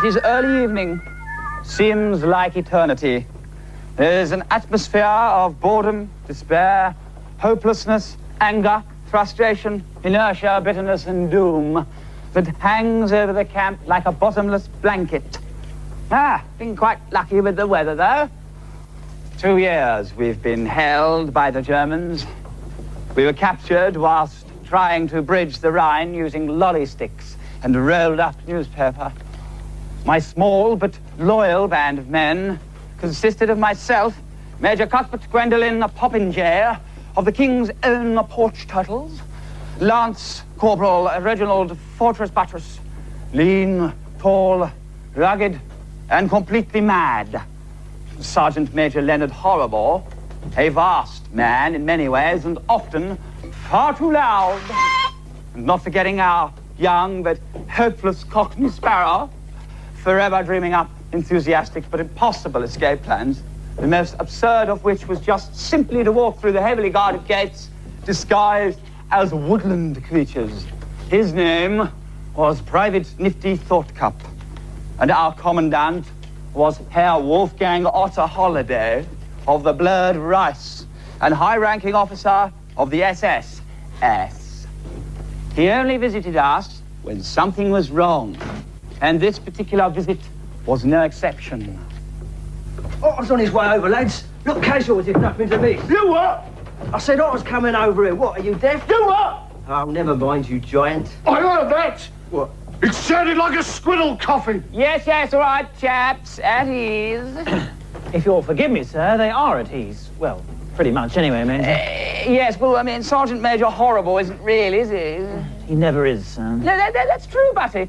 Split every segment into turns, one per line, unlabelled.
It is early evening. Seems like eternity. There's an atmosphere of boredom, despair, hopelessness, anger, frustration, inertia, bitterness, and doom that hangs over the camp like a bottomless blanket. Been quite lucky with the weather, though. 2 years we've been held by the Germans. We were captured whilst trying to bridge the Rhine using lolly sticks and rolled up newspaper. My small but loyal band of men consisted of myself, Major Cuthbert, Gwendolen, Poppinjay, of the King's own Porch-Titles, Lance Corporal Reginald Fortress Buttress, lean, tall, rugged, and completely mad. Sergeant Major Leonard Horrible, a vast man in many ways and often far too loud. And not forgetting our young but hopeless Cockney Sparrow, forever dreaming up enthusiastic but impossible escape plans, the most absurd of which was just simply to walk through the heavily guarded gates disguised as woodland creatures. His name was Private Nifty Thoughtcup, and our Commandant was Herr Wolfgang Otterholiday of the Blurred Rass, and high-ranking officer of the SS. He only visited us when something was wrong, and this particular visit was no exception.
Otter's on his way over, lads. Look casual as if nothing to me.
You what?
I said Otter's coming over here. What, are you deaf?
You what?
Oh, never mind, you giant.
I heard that.
What?
It sounded like a squirrel coughing.
Yes, all right, chaps, at ease.
If you'll forgive me, sir, they are at ease. Well, pretty much anyway, Major.
Yes, well, I mean, Sergeant Major Horrible isn't real, is he?
He never is, sir.
No, that's true, Butty.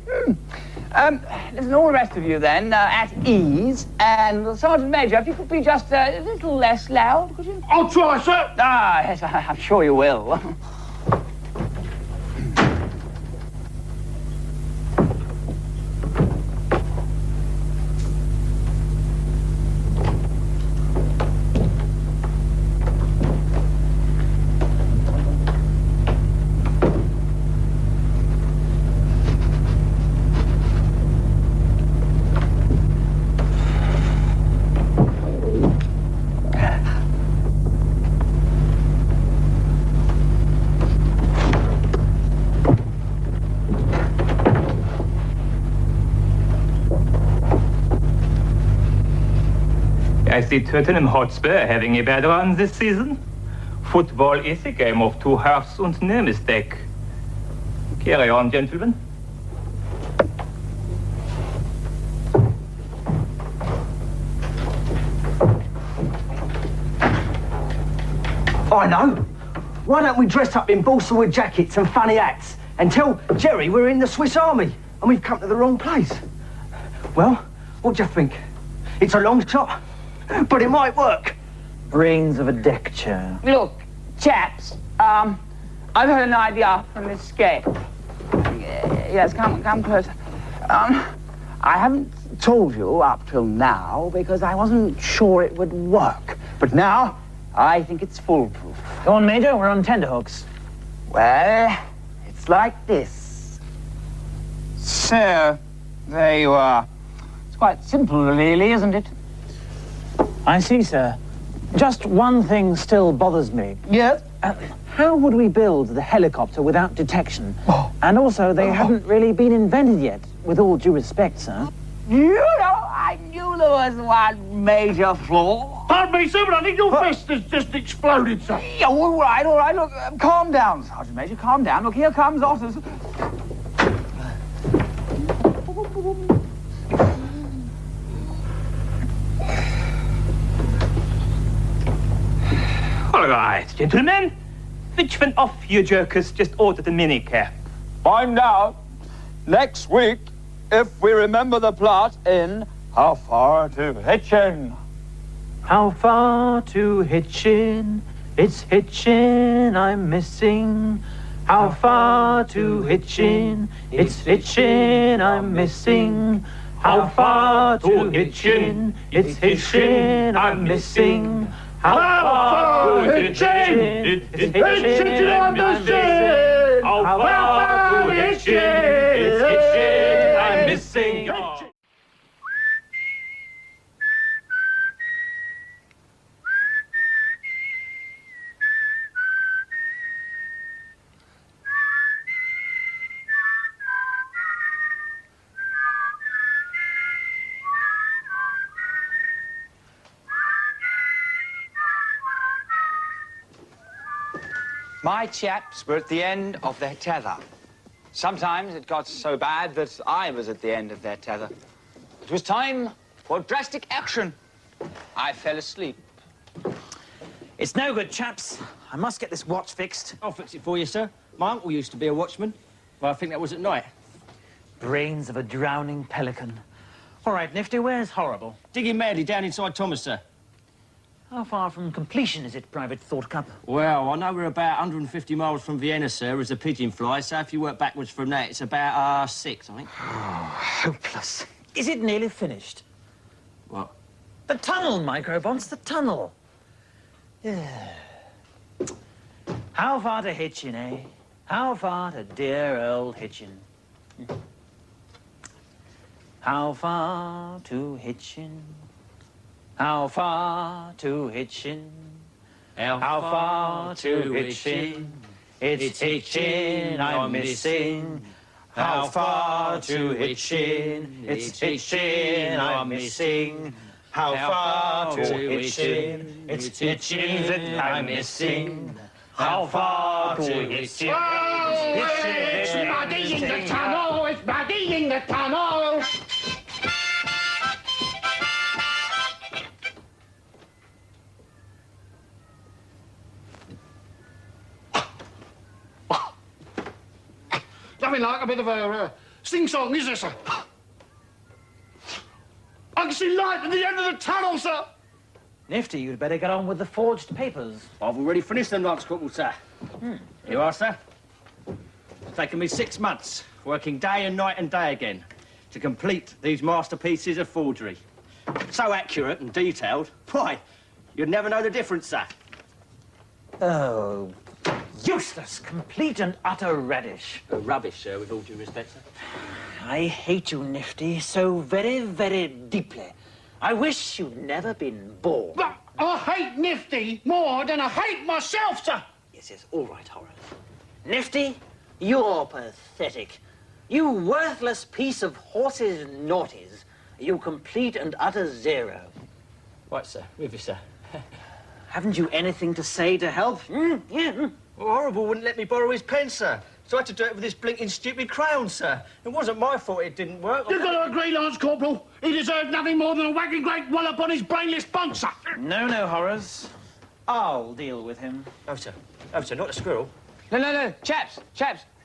Listen, all the rest of you then, at ease. And Sergeant Major, if you could be just a little less loud, could you?
I'll try, sir.
Yes, I'm sure you will.
I see Tottenham Hotspur having a bad run this season. Football is a game of two halves and no mistake. Carry on, gentlemen.
I know. Why don't we dress up in balsa wood jackets and funny hats and tell Jerry we're in the Swiss Army and we've come to the wrong place? Well, what do you think? It's a long shot, but it might work.
Brains of a deck chair.
Look, chaps, I've had an idea for an escape. Yes, come close. I haven't told you up till now because I wasn't sure it would work. But now, I think it's foolproof.
Go on, Major, we're on tenterhooks.
Well, it's like this. So, there you are. It's quite simple, really, isn't it?
I see, sir. Just one thing still bothers me.
Yes?
How would we build the helicopter without detection? And also, they haven't really been invented yet, with all due respect, sir.
You know, I knew there was one major flaw.
Pardon me, sir, but I think your fist has just exploded, sir.
Yeah, all right. Look, calm down, Sergeant Major, calm down. Look, here comes Otter's.
All right, gentlemen. Which one of you jokers just ordered a minicap?
Find out next week if we remember the plot in How Far To Hitchin.
How far to Hitchin? It's Hitchin I'm missing. How far to Hitchin? It's Hitchin I'm missing. How far to Hitchin? It's Hitchin I'm missing.
How far to Hitchin? It's Hitchin I'm missing. How far to Hitchin? It's Hitchin I'm missing.
My chaps were at the end of their tether. Sometimes it got so bad that I was at the end of their tether. It was time for drastic action. I fell asleep.
It's no good, chaps. I must get this watch fixed.
I'll fix it for you, sir. My uncle used to be a watchman. Well, I think that was at night.
Brains of a drowning pelican. All right, Nifty, where's Horrible?
Digging madly down inside Thomas, sir.
How far from completion is it, Private Thoughtcup?
Well, I know we're about 150 miles from Vienna, sir, as the pigeon flies, so if you work backwards from that, it's about 6, I think.
Hopeless. Is it nearly finished?
What?
The tunnel, Microbonts, the tunnel. Yeah. How far to Hitchin, eh? How far to dear old Hitchin? How far to Hitchin? How far to Hitchin? How far to Hitchin? It's Hitchin I'm missing. How far to Hitchin? It's Hitchin I'm missing. How far to Hitchin? It's Hitchin that I'm missing. How far to Hitchin?
Oh, it's muddy in the tunnel! It's muddy in the tunnel! Nothing like a bit of a sing-song, is there, sir? I can see light at the end of the tunnel, sir!
Nifty, you'd better get on with the forged papers.
I've already finished them, Lance Corporal, sir. Here you are, sir. It's taken me 6 months, working day and night and day again, to complete these masterpieces of forgery. So accurate and detailed, why, you'd never know the difference, sir.
Oh, useless, complete and utter radish.
Rubbish, sir, with all due respect, sir.
I hate you, Nifty, so very, very deeply. I wish you'd never been born.
But I hate Nifty more than I hate myself, sir!
Yes, all right, Horror. Nifty, you're pathetic. You worthless piece of horses' naughties. You complete and utter zero.
Right, sir, with you, sir.
Haven't you anything to say to help? Yeah.
Well, Horrible wouldn't let me borrow his pen, sir. So I had to do it with this blinking stupid crayon, sir. It wasn't my fault it didn't work.
You've got to agree, Lance Corporal. He deserved nothing more than a wagging great wallop on his brainless bunk, sir.
No, Horrors. I'll deal with him.
No, sir. No, sir, not a squirrel.
No. Chaps,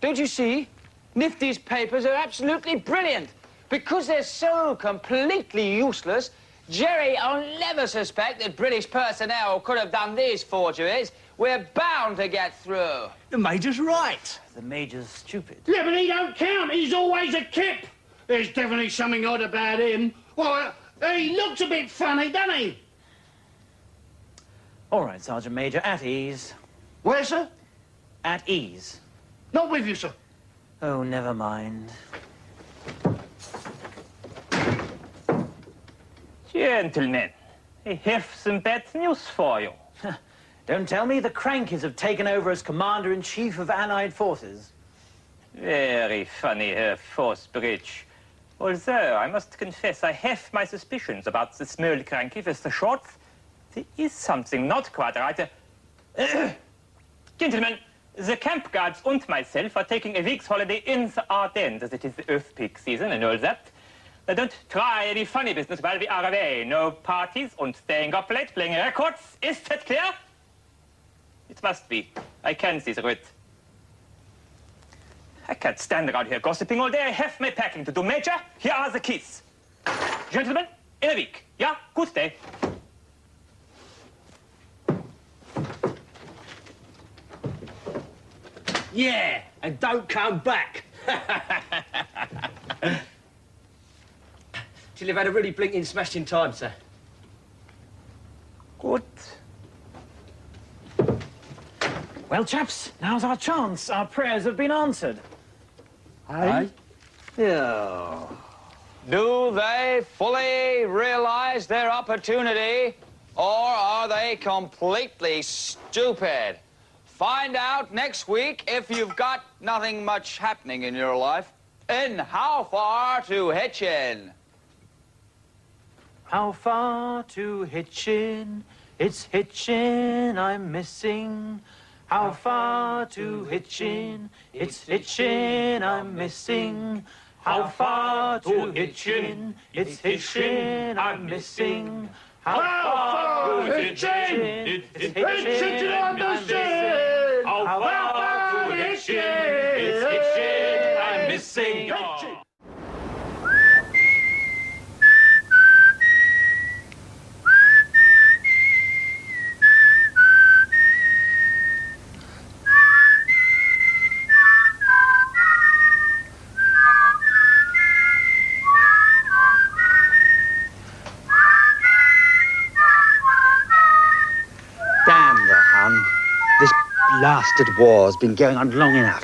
don't you see? Nifty's papers are absolutely brilliant. Because they're so completely useless, Jerry'll never suspect that British personnel could have done these forgeries. We're bound to get through.
The Major's right.
The Major's stupid.
Yeah, but he don't count. He's always a kip. There's definitely something odd about him. Well, he looks a bit funny, doesn't he?
All right, Sergeant Major, at ease.
Where, sir?
At ease.
Not with you, sir.
Oh, never mind.
Gentlemen, I have some bad news for you.
Don't tell me the Crankies have taken over as Commander-in-Chief of Allied forces.
Very funny, Herr Forsbridge. Although, I must confess, I have my suspicions about the small cranky with the shorts. There is something not quite right. Gentlemen, the camp guards and myself are taking a week's holiday in the Ardennes, as it is the earth-peak season and all that. Now, don't try any funny business while we are away. No parties and staying up late playing records. Is that clear? It must be. I can see through it. I can't stand around here gossiping all day. I have my packing to do. Major, here are the keys. Gentlemen, in a week. Yeah? Good day.
Yeah, and don't come back. Till you've had a really blinking smashing time, sir.
Good.
Well, chaps, now's our chance. Our prayers have been answered.
Aye?
Yeah.
Do they fully realize their opportunity, or are they completely stupid? Find out next week if you've got nothing much happening in your life in How Far to Hitchin.
How far to Hitchin? It's Hitchin I'm missing.
How far to Hitchin? It's Hitchin I'm missing. How far to Hitchin? It's Hitchin I'm missing. How far to Hitchin? It's Hitchin I'm missing. How far to Hitchin? It's Hitchin I'm missing.
This blasted war's been going on long enough.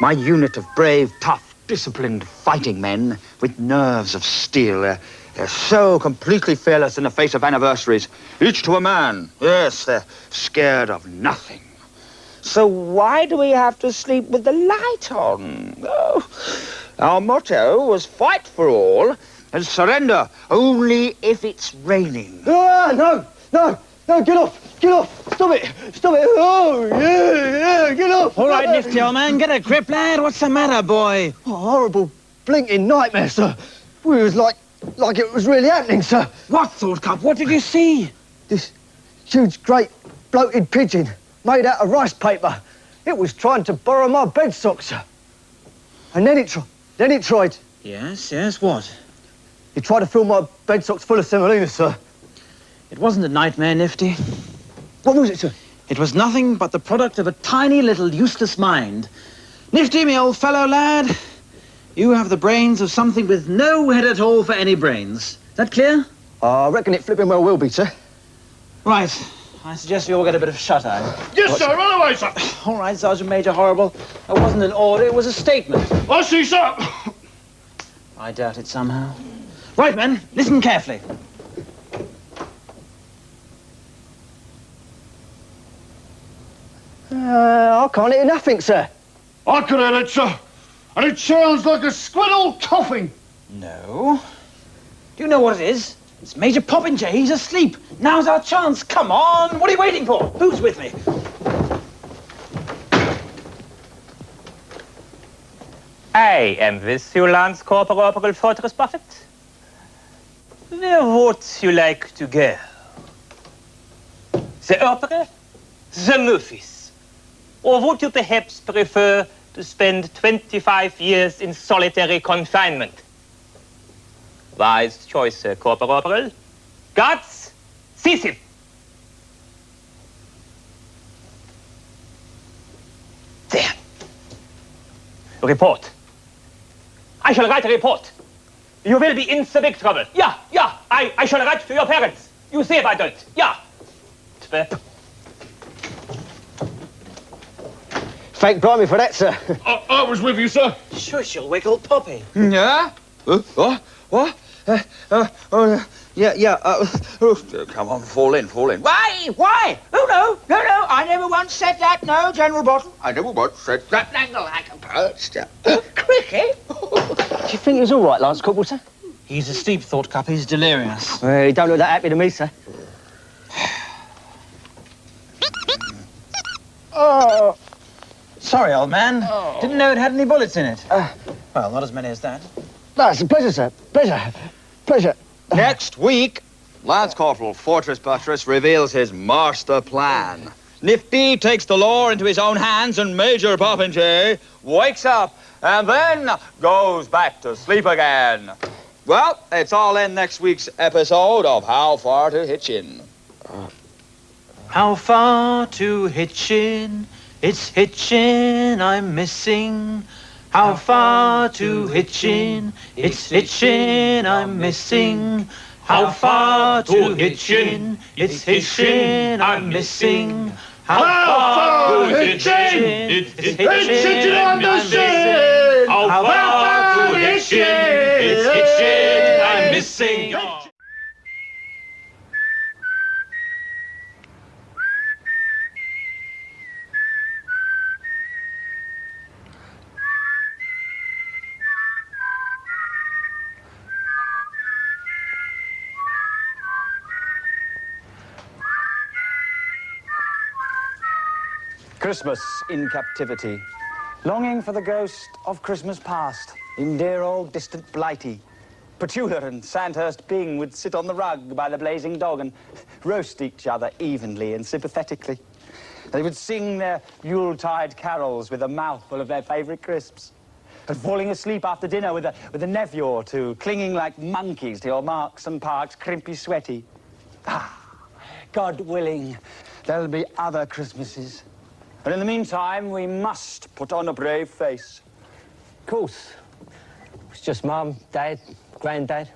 My unit of brave, tough, disciplined fighting men with nerves of steel. They're so completely fearless in the face of anniversaries, each to a man. Yes, they're scared of nothing. So why do we have to sleep with the light on? Oh, our motto was fight for all and surrender only if it's raining.
No, get off. Stop it. Oh, yeah, get off.
All right, Nifty, old man, get a grip, lad. What's the matter, boy?
Oh, horrible blinking nightmare, sir. We was like it was really happening, sir.
What, Thoughtcup? What did you see?
This huge, great, bloated pigeon made out of rice paper. It was trying to borrow my bed socks, sir. And then it tried.
Yes, what?
It tried to fill my bed socks full of semolina, sir.
It wasn't a nightmare, Nifty.
What was it, sir?
It was nothing but the product of a tiny little useless mind. Nifty, me old fellow lad, you have the brains of something with no head at all for any brains. Is that clear?
I reckon it flipping well will be, sir.
Right. I suggest we all get a bit of shut-eye.
Yes, sir, run away, sir.
All right, Sergeant Major Horrible. It wasn't an order, it was a statement.
I see, sir.
I doubt it somehow. Right, men, listen carefully.
I can't hear nothing, sir.
I can hear it, sir. And it sounds like a squirrel coughing.
No. Do you know what it is? It's Major Poppinjay. He's asleep. Now's our chance. Come on. What are you waiting for? Who's with me?
I am with you, Lance Corporal Fortress Buffett. Where would you like to go? The opera? The movies? Or would you perhaps prefer to spend 25 years in solitary confinement? Wise choice, Sir Corporal. Guards, seize him. There. Report. I shall write a report. You will be in the big trouble. Yeah. I shall write to your parents. You see if I don't. Yeah. Twerp.
Thank blimey for that, sir.
I was with you, sir.
Shush, you'll wake old Poppy.
Yeah? What? Come on, fall in. Why? Oh, no, I never once said that. No, General Bottom. I never once said that. Dangle like a perch. Cricket?
Do you think he's all right, Lance Corporal, sir?
He's asleep, Thoughtcup. He's delirious.
He don't look that happy to me, sir.
Oh. Sorry, old man. Didn't know it had any bullets in it. Well, not as many as that.
No, it's a pleasure, sir. Pleasure.
Next week, Lance Corporal Fortress Buttress reveals his master plan. Nifty takes the law into his own hands and Major Poppinjay wakes up and then goes back to sleep again. Well, it's all in next week's episode of How Far To Hitchin.
How far to Hitchin? It's Hitchin I'm missing. How far to Hitchin? It's Hitchin I'm missing. How far to Hitchin? It's Hitchin I'm missing. How far to Hitchin? It's Hitchin I'm missing. How far to Hitchin? It's Hitchin I'm missing.
Christmas in captivity. Longing for the ghost of Christmas past in dear old distant Blighty. Petula and Sandhurst Bing would sit on the rug by the blazing dog and roast each other evenly and sympathetically. They would sing their Yuletide carols with a mouthful of their favourite crisps. And falling asleep after dinner with a nephew or two, clinging like monkeys to your Marks and Parks crimpy sweaty. Ah, God willing, there'll be other Christmases. And in the meantime, we must put on a brave face.
Of course. It's just Mum, Dad, Grandad.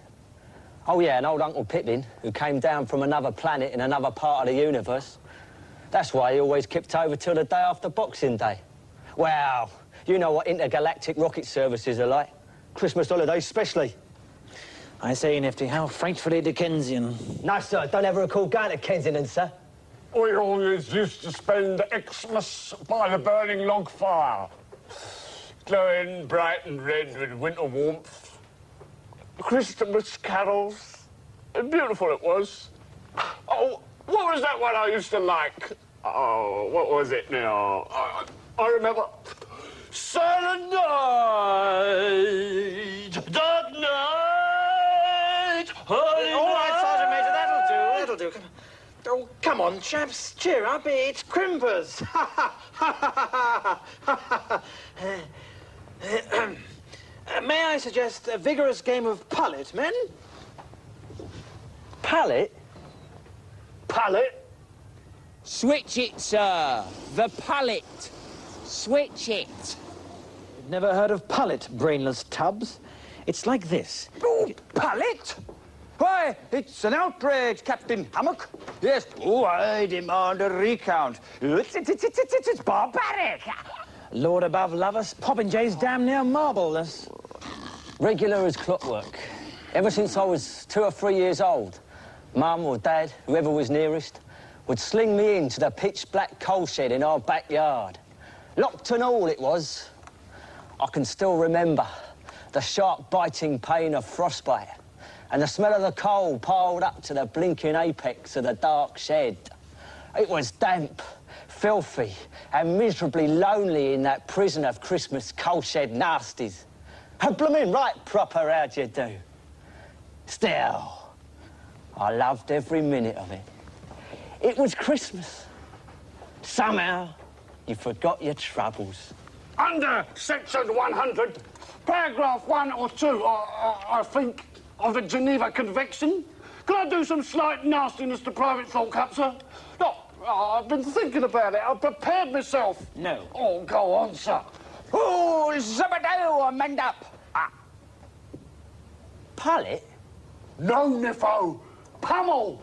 Oh, yeah, and old Uncle Pippin, who came down from another planet in another part of the universe. That's why he always kept over till the day after Boxing Day. Well, you know what intergalactic rocket services are like. Christmas holidays especially.
I say, Nifty, how frightfully Dickensian.
No, sir, don't ever recall going to Kensington, sir.
We always used to spend Xmas by the burning log fire, glowing bright and red with winter warmth. Christmas carols. Beautiful it was. Oh, what was that one I used to like? Oh, what was it now? I remember. Silent night, dark night, holy
All right,
night.
Sergeant Major, that'll do. Oh, come on, chaps, cheer up. It's Crimpers. May I suggest a vigorous game of Pullet, men?
Pallet?
Pallet?
Switch it, sir. The pallet. Switch it.
You've never heard of Pullet, brainless tubs? It's like this.
Oh, Pallet? Why, it's an outrage, Captain Hammock. Yes, oh, I demand a recount. It's barbaric.
Lord above love us, Poppinjay's damn near marvellous.
Regular as clockwork. Ever since I was 2 or 3 years old, Mum or Dad, whoever was nearest, would sling me into the pitch-black coal shed in our backyard. Locked and all it was. I can still remember the sharp biting pain of frostbite and the smell of the coal piled up to the blinking apex of the dark shed. It was damp, filthy and miserably lonely in that prison of Christmas coal shed nasties. And blooming right proper, how'd you do? Still, I loved every minute of it. It was Christmas. Somehow, you forgot your troubles.
Under Section 100, paragraph 1 or 2, I think, of the Geneva Convention. Can I do some slight nastiness to Private Thoughtcup, sir? No, I've been thinking about it. I've prepared myself.
No.
Oh, go on, sir.
Oh, Zabadoo, mend up.
Pallet?
No, Niffo. Pummel.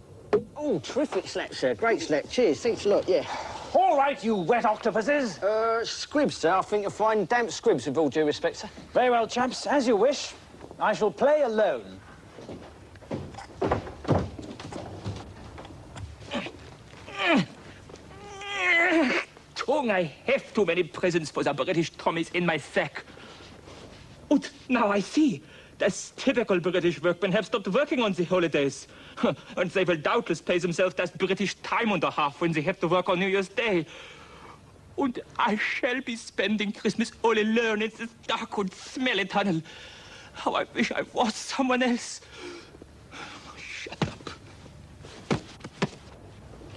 Oh, terrific slap, sir. Great slap. Cheers. Thanks a lot, yeah.
All right, you wet octopuses.
Squibs, sir. I think you'll find damp squibs, with all due respect, sir.
Very well, chaps, as you wish. I shall play alone.
Tongue, I have too many presents for the British Tommies in my sack. And now I see. This typical British workmen have stopped working on the holidays. And they will doubtless pay themselves that British time and a half when they have to work on New Year's Day. And I shall be spending Christmas all alone in this dark and smelly tunnel. How I wish I was someone else. Shut up.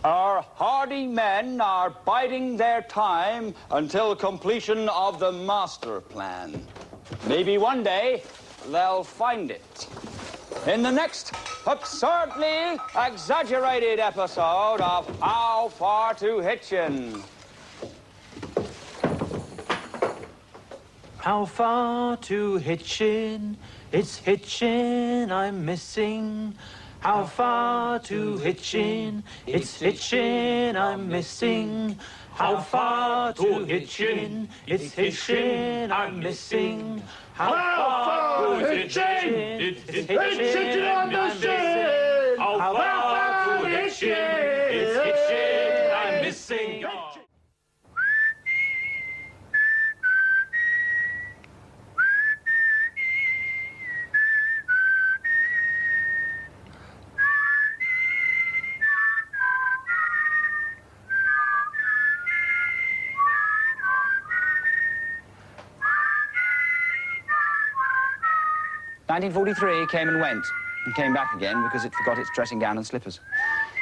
Our hardy men are biding their time until completion of the master plan. Maybe one day they'll find it. In the next absurdly exaggerated episode of How Far To Hitchin.
How far to Hitchin? It's Hitchin I'm missing. How far to Hitchin? It's Hitchin I'm missing. How far to Hitchin? It's Hitchin I'm missing. How far to Hitchin? It's Hitchin I'm missing. How far to Hitchin? It's Hitchin I'm missing.
1943 came and went, and came back again because it forgot its dressing gown and slippers.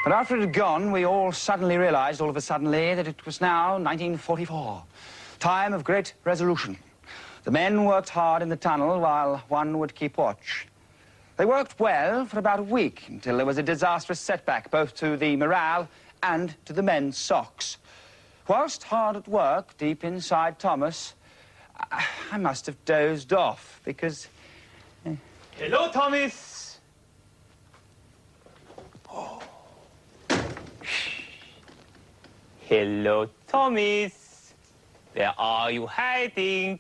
But after it had gone, we all suddenly realized, all of a suddenly, that it was now 1944. Time of great resolution. The men worked hard in the tunnel while one would keep watch. They worked well for about a week until there was a disastrous setback both to the morale and to the men's socks. Whilst hard at work deep inside Thomas, I must have dozed off because...
Hello, Thomas.
Oh.
Hello, Thomas. Where are you hiding?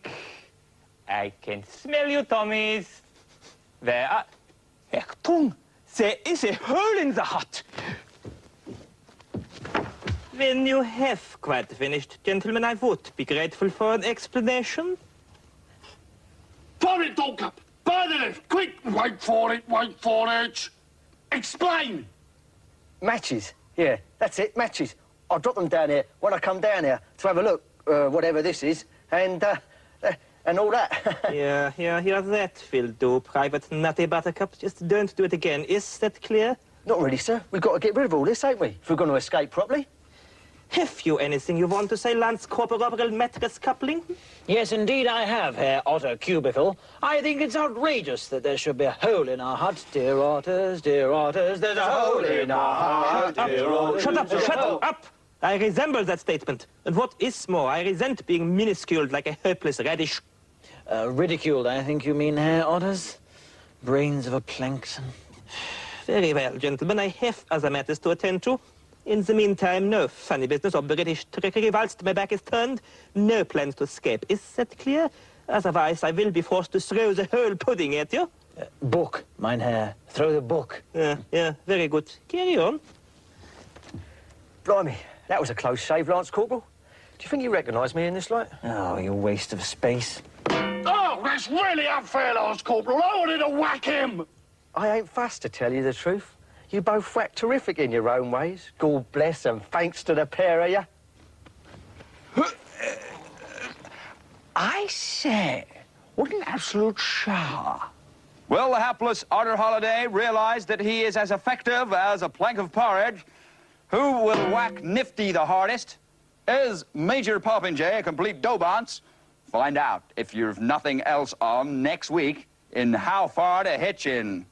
I can smell you, Thomas. Where are... Achtung, there is a hole in the hut. When you have quite finished, gentlemen, I would be grateful for an explanation.
For it, Thoughtcup! By the left! Quick! Wait for it! Explain!
Matches? Yeah, that's it, matches. I'll drop them down here when I come down here to have a look, whatever this is, and all that.
yeah, that will do, Private Nutty Buttercup. Just don't do it again. Is that clear?
Not really, sir. We've got to get rid of all this, ain't we? If we're going to escape properly.
Have you anything you want to say, Lance Corporal Mattress Coupling?
Yes, indeed I have, Herr Otter Cubicle. I think it's outrageous that there should be a hole in our hut. Dear otters, there's a hole in our hut.
Shut up! I resemble that statement. And what is more, I resent being minusculed like a helpless radish.
Ridiculed, I think you mean, Herr Otters. Brains of a plankton.
Very well, gentlemen, I have other matters to attend to. In the meantime, no funny business or British trickery whilst my back is turned. No plans to escape. Is that clear? Otherwise, I will be forced to throw the whole pudding at you.
Book, mein Herr. Throw the book.
Yeah, very good. Carry on.
Blimey, that was a close shave, Lance Corporal. Do you think you recognise me in this light?
Oh, you waste of space.
Oh, that's really unfair, Lance Corporal. I wanted to whack him.
I ain't fussed, to tell you the truth. You both whack terrific in your own ways. God bless and thanks to the pair of you.
I say, what an absolute shower. Well, the hapless Otterholiday realized that he is as effective as a plank of porridge. Who will whack Nifty the hardest? Is Major Poppinjay a complete dobance? Find out if you've nothing else on next week in How Far To Hitchin.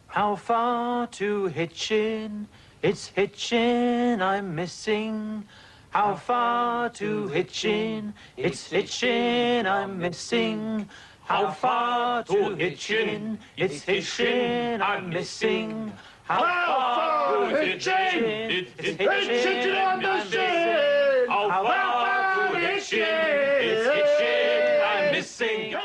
How far to Hitchin? It's Hitchin I'm missing. How far to Hitchin? It's Hitchin I'm missing. How far to Hitchin? It's Hitchin I'm missing. How far to Hitchin? It's Hitchin I'm missing. How far to Hitchin? It's Hitchin I'm missing.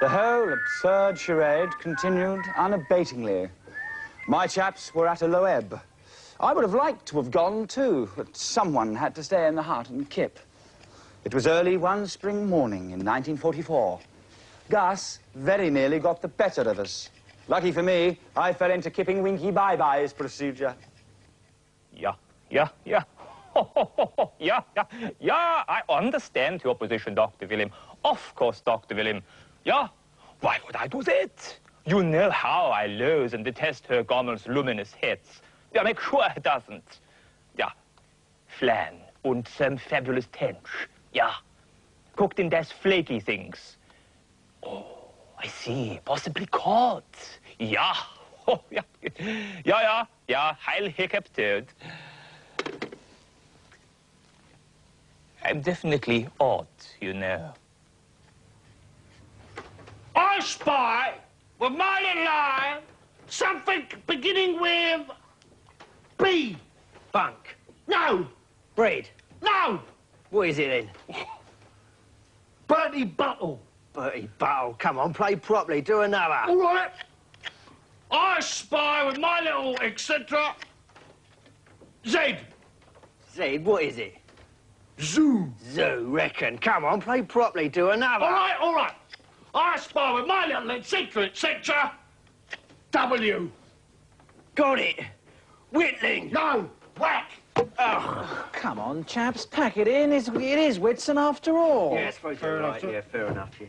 The whole absurd charade continued unabatingly. My chaps were at a low ebb. I would have liked to have gone too, but someone had to stay in the hut and kip. It was early one spring morning in 1944. Gus very nearly got the better of us. Lucky for me, I fell into kipping Winky Bye-Bye's procedure.
Yeah. Yeah, I understand your position, Dr. William. Of course, Dr. William. Yeah, why would I do that? You know how I loathe and detest Herr Gommel's luminous heads. Yeah, make sure he doesn't. Yeah, flan und some fabulous tench. Yeah, cooked in those flaky things. Oh, I see, possibly caught. Yeah, oh, yeah, Heil hiccup toad. I'm definitely odd, you know.
I spy, with my little eye, something beginning with B.
Bunk.
No,
Bread.
no,
What is it then?
Bertie Buttle.
Bertie Buttle, come on, play properly, do another.
All right. I spy with my little etc. Zed!
Zed, what is it?
Zoo!
Zoo, reckon. Come on, play properly, do another.
All right, all right. I spy with my little secret sector. W.
Got it. Whitling.
No, whack.
Oh.
Come on, chaps, pack it in. It is Whitson after all.
Yeah, I suppose you're right. Yeah, fair enough, yeah.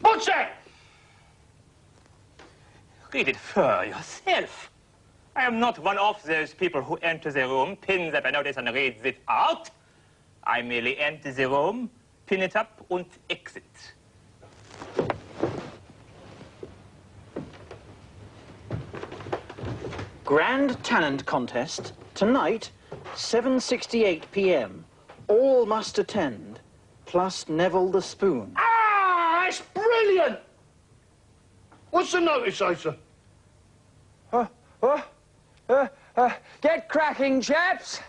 What's that?
Read it for yourself. I am not one of those people who enter the room, pin the notice and reads it out. I merely enter the room, pin it up, and exit.
Grand Talent Contest, tonight, 7:68 p.m. All must attend, plus Neville the Spoon.
Ah, that's brilliant! What's the notice say, sir?
Get cracking, chaps.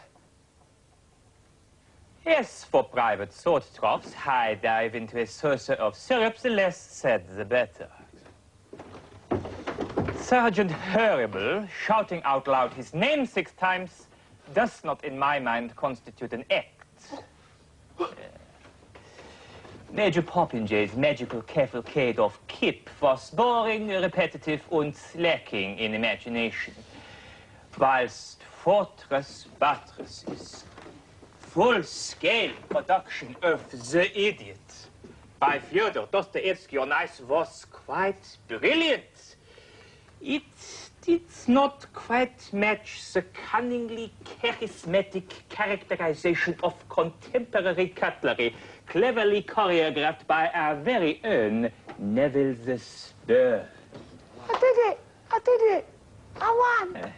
Yes, for private thought troughs, I dive into a saucer of syrup, the less said the better. Sergeant Horrible, shouting out loud his name 6 times, does not, in my mind, constitute an act. Major Poppinjay's magical cavalcade of Kip was boring, repetitive, and lacking in imagination, whilst Fortress Buttress's full-scale production of The Idiot by Fyodor Dostoevsky on ice was quite brilliant. It did not quite match the cunningly charismatic characterization of contemporary cutlery, cleverly choreographed by our very own Neville the Spoon.
I did it. I did it. I won.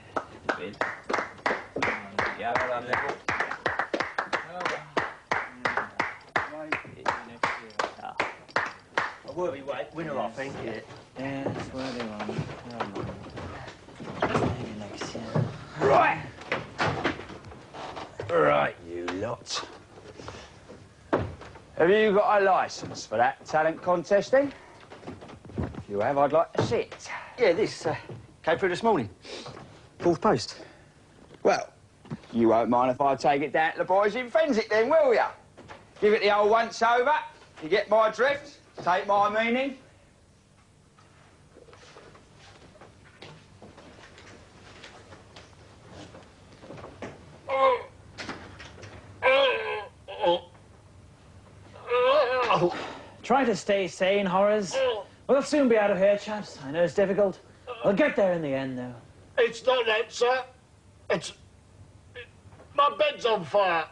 Winner, I think. Yeah.
Yeah, that's where they are. Maybe next year.
Right. Right, you lot. Have you got a licence for that talent contesting? If you have, I'd like to see it.
Yeah, this came through this morning. Fourth post.
Well, you won't mind if I take it down to the boys in Fensick then, will ya? Give it the old once-over. You get my drift? Take my meaning?
Try to stay sane, Horace. We'll soon be out of here, chaps. I know it's difficult. We'll get there in the end, though.
It's not that, sir. It's... my bed's on fire.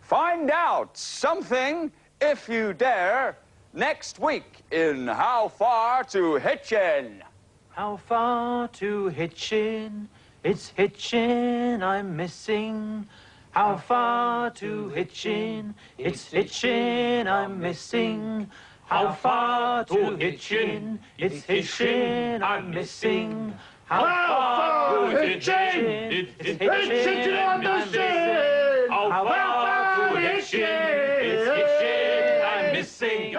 Find out something, if you dare, next week in How Far To Hitchin.
How far to Hitchin? It's Hitchin I'm missing. How far to Hitchin? It's Hitchin I'm missing. How far to Hitchin? It's Hitchin I'm missing. How far to Hitchin? It's Hitchin I'm missing. How far to Hitchin? It's Hitchin I'm missing.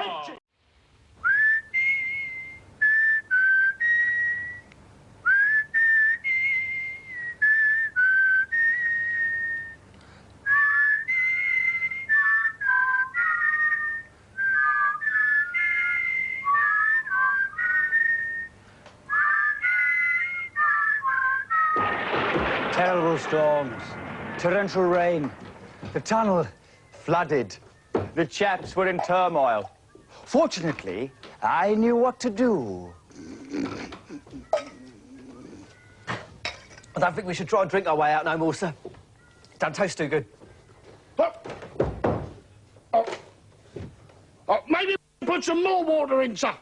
Terrible storms, torrential rain, the tunnel flooded. The chaps were in turmoil. Fortunately, I knew what to do.
I don't think we should try and drink our way out no more, sir. Don't taste too good.
Maybe put some more water in, sir.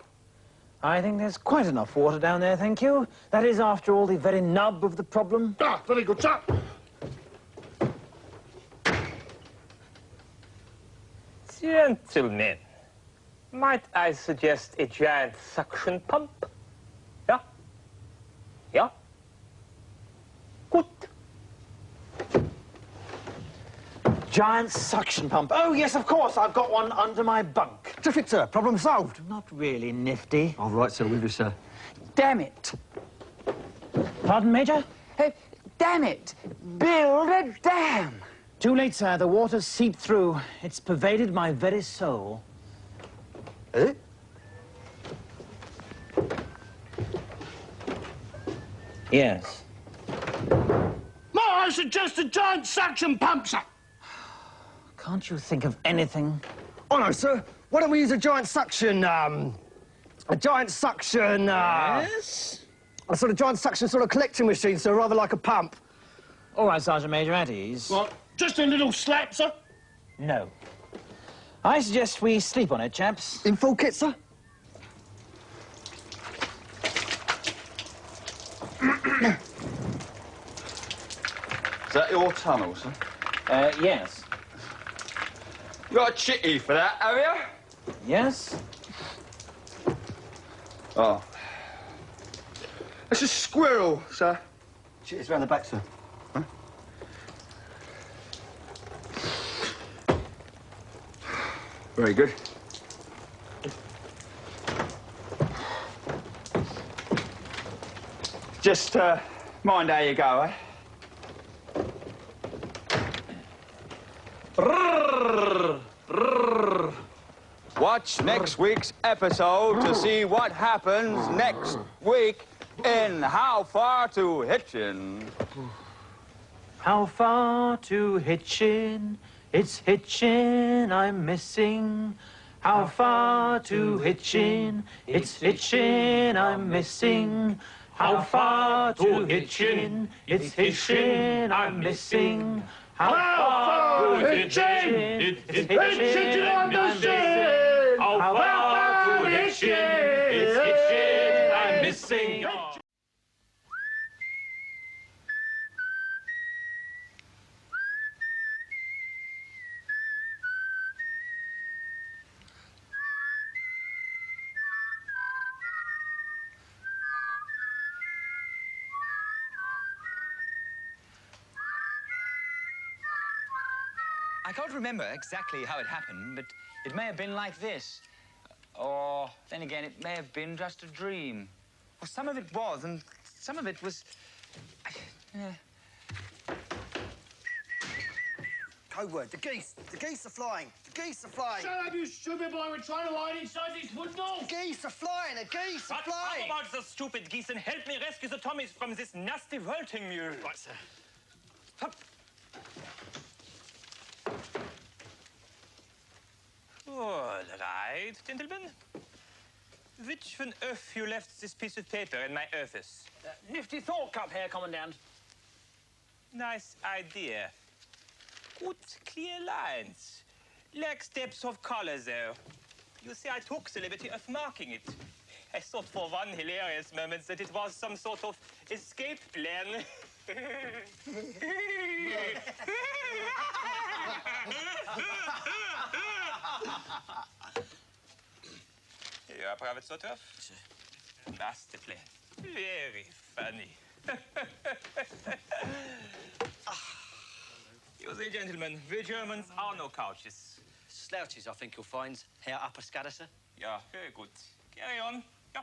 I think there's quite enough water down there, thank you. That is, after all, the very nub of the problem.
Ah, very good, sir.
Gentlemen, might I suggest a giant suction pump? Yeah? Yeah? Good.
Giant suction pump. Oh, yes, of course. I've got one under my bunk.
Terrific, sir. Problem solved.
Not really, Nifty.
All right, sir. With you, sir.
Damn it.
Pardon, Major?
Damn it. Build a dam.
Too late, sir. The water's seeped through. It's pervaded my very soul.
Eh?
Yes.
I suggest a giant suction pump, sir.
Can't you think of anything?
Oh, no, sir. Why don't we use a giant suction, A giant suction,
Yes?
A sort of giant suction sort of collecting machine, sir, rather like a pump.
All right, Sergeant Major, at ease.
What? Just a little slap, sir?
No. I suggest we sleep on it, chaps.
In full kit, sir?
Is that your tunnel, sir?
Yes.
You got a chitty for that, have you?
Yes?
Oh. It's a squirrel, sir.
It's round the back, sir.
Huh? Very good. Just, mind how you go, eh? Brrrr, brrrr. Watch next week's episode to see what happens next week in How Far To Hitchin.
How far to Hitchin? It's Hitchin I'm missing. How far to Hitchin? It's Hitchin I'm missing. How far to Hitchin? It's Hitchin I'm missing. How far to Hitchin? It's Hitchin I'm missing. How far to Hitchin? It's Hitchin I'm missing.
I can't remember exactly how it happened, but it may have been like this. Or, then again, it may have been just a dream. Well, some of it was, and some of it was...
Code word, the geese. The geese are flying. The geese are flying.
Shut up, you stupid boy. We're trying to hide inside these wood walls.
The geese are flying. The geese are
What
flying.
about the stupid geese and help me rescue the Tommies from this nasty vaulting mule?
Right, sir.
Hup. All right, gentlemen. Which one of you left this piece of paper in my office?
Nifty Thoughtcup, Herr Commandant.
Nice idea. Good, clear lines. Like steps of color, though. You see, I took the liberty of marking it. I thought for one hilarious moment that it was some sort of escape plan. Yeah, Private Sotov? Masterfully. Very funny. You see, gentlemen, we Germans are no couches.
Slouches, I think you'll find, Herr Upper Scadder, sir.
Yeah, very good. Carry on. Yeah.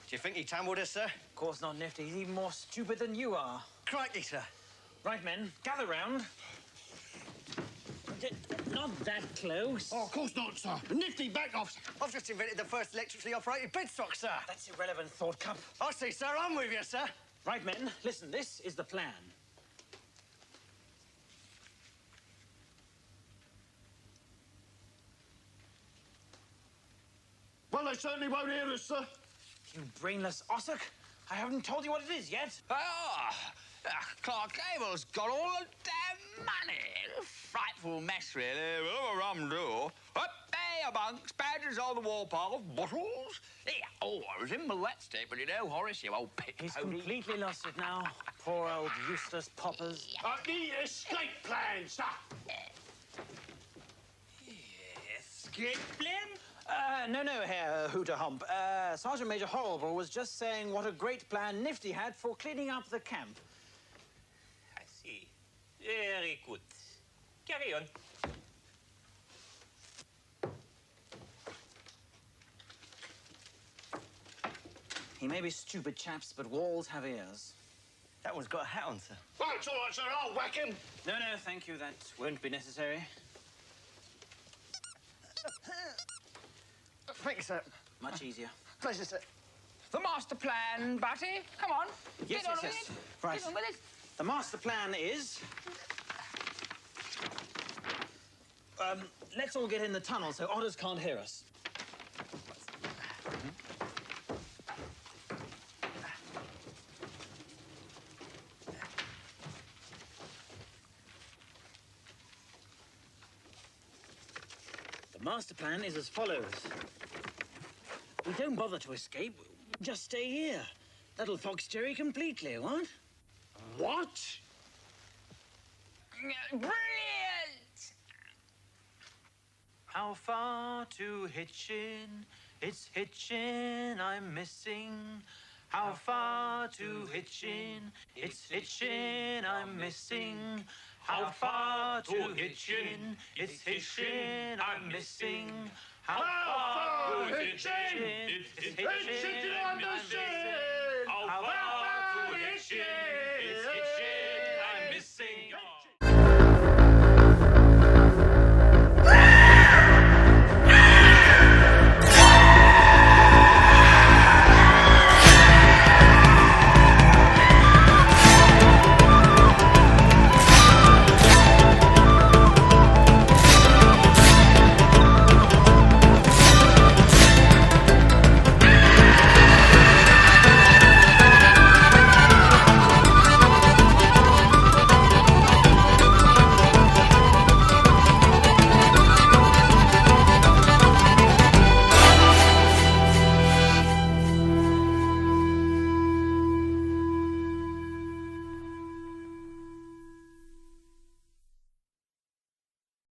Do you think he tumbled us, sir?
Of course not, Nifty. He's even more stupid than you are.
Crikey, sir.
Right, men, gather round. Not that close.
Oh, of course not, sir. Nifty, back off, sir.
I've just invented the first electrically operated bedstock, sir.
That's irrelevant, Thoughtcup.
I see, sir. I'm with you, sir.
Right, men, listen, this is the plan.
Well, they certainly won't hear us, sir.
You brainless Ossock. I haven't told you what it is yet.
Clark Gable's got all the damn money. Frightful mess, really. Rum do. Up, hey,
Here, bunks, badgers on the wall path, bottles. Here. Oh, I was in my wet state, but you know, Horace, you old pit.
He's completely lost it now. Poor old useless poppers.
The escape plan, sir.
Escape plan?
No, Herr Hooter-Hump. Sergeant Major Horrible was just saying what a great plan Nifty had for cleaning up the camp.
I see. Very good. Carry on.
He may be stupid, chaps, but walls have ears.
That one's got a hat on, sir.
Right, it's all right, sir. I'll whack him.
No, thank you. That won't be necessary.
Thanks, sir.
Much easier.
Pleasure, sir.
The master plan, Batty. Come on.
Yes.
Get on with it.
Right.
Get on with it.
The master plan is... let's all get in the tunnel so otters can't hear us. The master plan is as follows. We don't bother to escape, just stay here. That'll fox Jerry completely, what?
What?
Brilliant!
How far to Hitchin? It's Hitchin I'm missing. How far to Hitchin? It's Hitchin I'm missing. How far to Hitchin? It's Hitchin I'm missing. How far to Hitchin? It's Hitchin I'm missing. How far to Hitchin?